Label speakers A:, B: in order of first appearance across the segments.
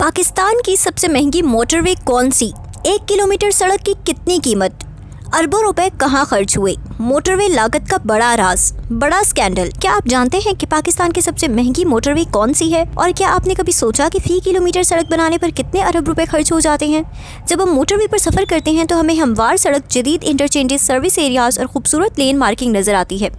A: पाकिस्तान की सबसे महंगी मोटरवे कौन सी? 1 किलोमीटर सड़क की कितनी कीमत? अरबों रुपए कहाँ खर्च हुए? मोटरवे लागत का बड़ा राज, बड़ा स्कैंडल। क्या आप जानते हैं कि पाकिस्तान की सबसे महंगी मोटरवे कौन सी है? और क्या आपने कभी सोचा कि फी किलोमीटर सड़क बनाने पर कितने अरब रुपए खर्च हो जाते हैं? जब हम मोटरवे पर सफर करते हैं तो हमें हमवार सड़क, जदीद इंटरचेंजेस, सर्विस एरियाज और खूबसूरत लेन मार्किंग नजर आती है,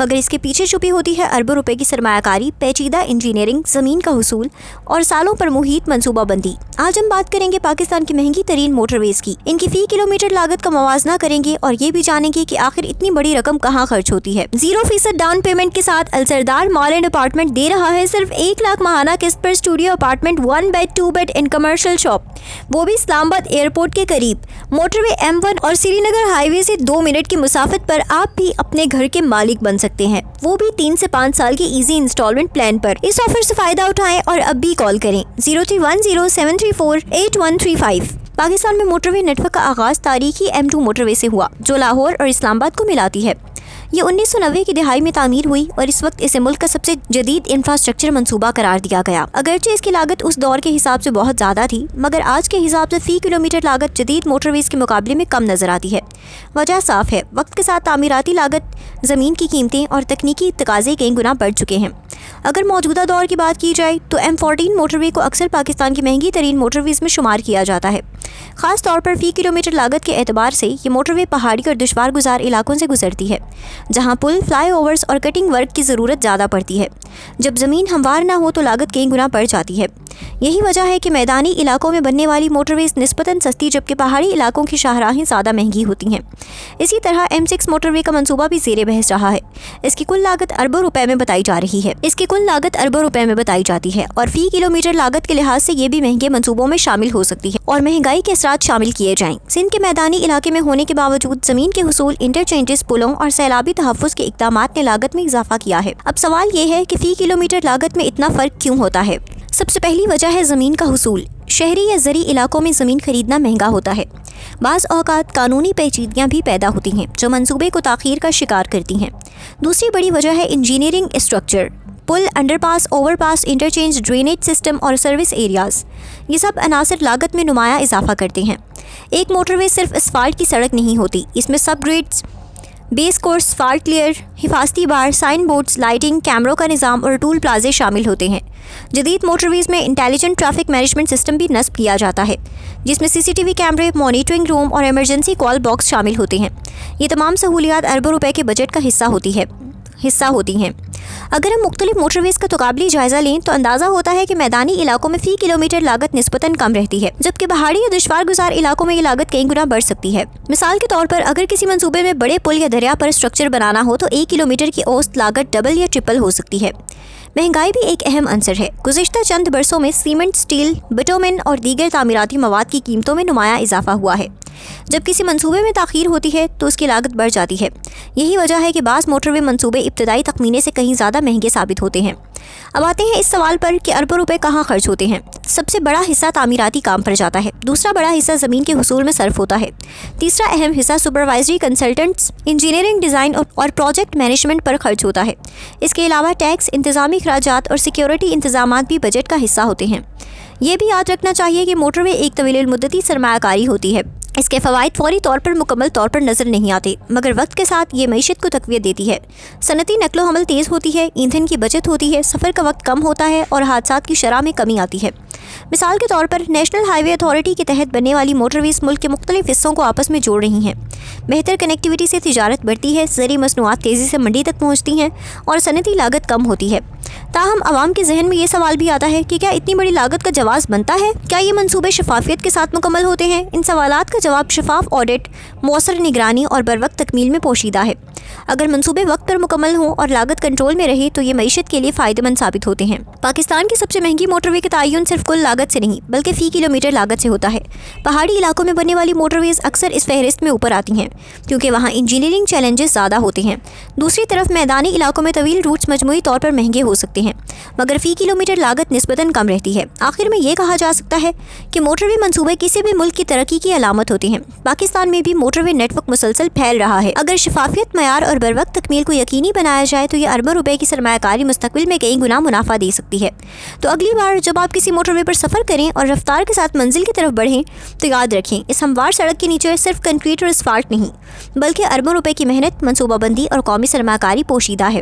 A: मगर इसके पीछे छुपी होती है अरबों रुपए की सरमायाकारी, पेचीदा इंजीनियरिंग, ज़मीन का हुसूल और सालों पर मुहित मनसूबाबंदी। आज हम बात करेंगे पाकिस्तान की महंगी तरीन मोटरवेज की। इनकी फी किलोमीटर लागत का मुवाजना करेंगे और ये भी जानेंगे कि आखिर इतनी बड़ी रकम कहाँ खर्च होती है। 0% डाउन पेमेंट के साथ अलसरदार मॉल एंड अपार्टमेंट दे रहा है सिर्फ 1 लाख माहाना किस्त पर studio apartment, 1 bed 2 bed in commercial shop, वो भी इस्लामाबाद एयरपोर्ट के करीब। मोटरवे M1 और श्रीनगर हाईवे से 2 मिनट की मुसाफत पर आप भी अपने घर के मालिक बन सकते हैं, वो भी 3 से 5 साल की इजी इंस्टॉलमेंट प्लान पर। इस ऑफर से फायदा उठाएं और अब भी कॉल करें 0310-734-8135। पाकिस्तान में मोटरवे नेटवर्क का आगाज तारीखी M2 मोटरवे से हुआ, जो लाहौर और इस्लामाबाद को मिलाती है। ये 1990 की दिहाई में तामीर हुई और इस वक्त इसे मुल्क का सबसे जदीद इंफ्रास्ट्रक्चर मंसूबा करार दिया गया। अगरचे इसकी लागत उस दौर के हिसाब से बहुत ज़्यादा थी, मगर आज के हिसाब से फ़ी किलोमीटर लागत जदीद मोटरवेज के मुकाबले में कम नज़र आती है। वजह साफ है, वक्त के साथ तामीराती लागत, ज़मीन की कीमतें और तकनीकी तकाज़े कई गुना बढ़ चुके हैं। अगर मौजूदा दौर की बात की जाए तो M14 मोटरवे को अक्सर पाकिस्तान की महंगी तरीन मोटरवेज में शुमार किया जाता है। ख़ास तौर पर फ़ी किलोमीटर लागत के एतबार से ये मोटरवे पहाड़ी और दुश्वार गुजार इलाकों से गुजरती है, जहाँ पुल, फ्लाईओवर्स और कटिंग वर्क की ज़रूरत ज़्यादा पड़ती है। जब ज़मीन हमवार ना हो तो लागत कई गुना बढ़ जाती है। यही वजह है कि मैदानी इलाकों में बनने वाली मोटरवेज निस्बतन सस्ती, जबकि पहाड़ी इलाकों की शाहराहें ज़्यादा महंगी होती हैं। इसी तरह M6 मोटरवे का मंसूबा भी ज़ेरे बहस रहा है। इसकी कुल लागत अरबों रुपए में बताई जाती है और फी किलोमीटर लागत के लिहाज से ये भी महंगे मंसूबों में शामिल हो सकती है और महंगाई के असरात शामिल किए जाएं। सिंध के मैदानी इलाके में होने के बावजूद ज़मीन के हुसूल, इंटरचेंजेस, पुलों और सैलाबी तहफ़्फ़ुज़ के इक़दामात ने लागत में इजाफा किया है। अब सवाल ये है कि फ़ी किलोमीटर लागत में इतना फ़र्क क्यों होता है? सबसे पहली वजह है ज़मीन का हुसूल। शहरी या ज़री इलाकों में ज़मीन खरीदना महंगा होता है। बाज़ औक़ात कानूनी पेचीदगियाँ भी पैदा होती हैं जो मंसूबे को ताख़ीर का शिकार करती हैं। दूसरी बड़ी वजह है इंजीनियरिंग स्ट्रक्चर। पुल, underpass, overpass, interchange, drainage system और सर्विस एरियाज़, ये सब अनासर लागत में नुमाया इजाफा करते हैं। एक मोटरवे सिर्फ असफाल्ट की सड़क नहीं होती, इसमें सब grades, base course, fault clear, हिफाजती बार, साइन बोर्ड्स, लाइटिंग, कैमरों का निज़ाम और टूल प्लाजे शामिल होते हैं। जदीद मोटरवेज में इंटेलिजेंट ट्रैफिक मैनेजमेंट सिस्टम भी नस्ब किया जाता है, जिसमें CCTV कैमरे, मॉनिटरिंग रूम और इमरजेंसी कॉल बॉक्स शामिल होते हैं। ये तमाम सहूलियात अरबों रुपए के बजट का हिस्सा होती हैं। अगर हम मुख्तलिफ मोटरवेज का तकाबली जायज़ा लें तो अंदाज़ा होता है कि मैदानी इलाकों में फ़ी किलोमीटर लागत निस्बतन कम रहती है, जबकि पहाड़ी या दुश्वार गुजार इलाकों में ये लागत कई गुना बढ़ सकती है। मिसाल के तौर पर अगर किसी मंसूबे में बड़े पुल या दरिया पर स्ट्रक्चर बनाना हो तो 1 किलोमीटर की औसत लागत डबल या ट्रिपल हो सकती है। महंगाई भी एक अहम अंसर है। गुज़िश्ता चंद बरसों में सीमेंट, स्टील, बिटुमेन और दीगर तामीराती मवाद की कीमतों में नुमाया इजाफा हुआ है। जब किसी मंसूबे में ताख़ीर होती है तो उसकी लागत बढ़ जाती है। यही वजह है कि बाज़ मोटरवे मंसूबे इब्तदाई तखमीने से कहीं ज़्यादा महंगे साबित होते हैं। अब आते हैं इस सवाल पर कि अरबों रुपए कहाँ खर्च होते हैं। सबसे बड़ा हिस्सा तामीराती काम पर जाता है, दूसरा बड़ा हिस्सा ज़मीन के हुसूल में सर्फ होता है, तीसरा अहम हिस्सा सुपरवाइजरी, कंसल्टेंट्स, इंजीनियरिंग, डिज़ाइन और प्रोजेक्ट मैनेजमेंट पर खर्च होता है। इसके अलावा टैक्स, इंतज़ामी खर्चात और सिक्योरिटी इंतज़ामात भी बजट का हिस्सा होते हैं। ये भी याद रखना चाहिए कि मोटरवे एक तवील मुद्दती सरमायाकारी होती है। इसके फ़वाइद फौरी तौर पर मुकम्मल तौर पर नज़र नहीं आते, मगर वक्त के साथ ये मईशत को तक़वियत देती है। सनती नकलो हमल तेज़ होती है, ईंधन की बचत होती है, सफ़र का वक्त कम होता है और हादसात की शरह में कमी आती है। मिसाल के तौर पर नेशनल हाईवे अथॉरिटी के तहत बनने वाली मोटरवेज मुल्क के मुख्तलिफ हिस्सों को आपस में जोड़ रही हैं। बेहतर कनेक्टिविटी से तिजारत बढ़ती है, ज़री मसनूआत तेज़ी से मंडी तक पहुँचती हैं और सनती लागत कम होती है। ताहम आवाम के जहन में ये सवाल भी आता है कि क्या इतनी बड़ी लागत का जवाज़ बनता है? क्या ये मंसूबे शफाफियत के साथ मुकम्मल होते हैं? इन सवालात का जवाब शफाफ ऑडिट, मौसर निगरानी और बरवक्त तकमील में पोशीदा है। अगर मंसूबे वक्त पर मुकम्मल हों और लागत कंट्रोल में रहे तो ये मईशत के लिए फ़ायदेमंद साबित होते हैं। पाकिस्तान की सबसे महंगी मोटरवे का तयन सिर्फ कुल लागत से नहीं बल्कि फ़ी किलोमीटर लागत से होता है। पहाड़ी इलाकों में बनने वाली मोटरवेज अक्सर इस फहरिस्त में ऊपर आती हैं क्योंकि वहाँ इंजीनियरिंग चैलेंजेस ज़्यादा होते हैं। दूसरी तरफ मैदानी इलाकों में तवील रूट्स मजमूई तौर पर महंगे हो سکتے ہیں، مگر فی کلومیٹر لاگت نسبتاً کم رہتی ہے۔ آخر میں یہ کہا جا سکتا ہے کہ موٹر وے منصوبے کسی بھی ملک کی ترقی کی علامت ہوتے ہیں۔ پاکستان میں بھی موٹر وے نیٹ ورک مسلسل پھیل رہا ہے۔ اگر شفافیت، معیار اور بروقت تکمیل کو یقینی بنایا جائے تو یہ اربوں روپے کی سرمایہ کاری مستقبل میں کئی گنا منافع دے سکتی ہے۔ تو اگلی بار جب آپ کسی موٹر وے پر سفر کریں اور رفتار کے ساتھ منزل کی طرف بڑھیں تو یاد رکھیں، اس ہموار سڑک کے نیچے صرف کنکریٹ اور اسفالٹ نہیں بلکہ اربوں روپے کی محنت، منصوبہ بندی اور قومی سرمایہ کاری پوشیدہ ہے۔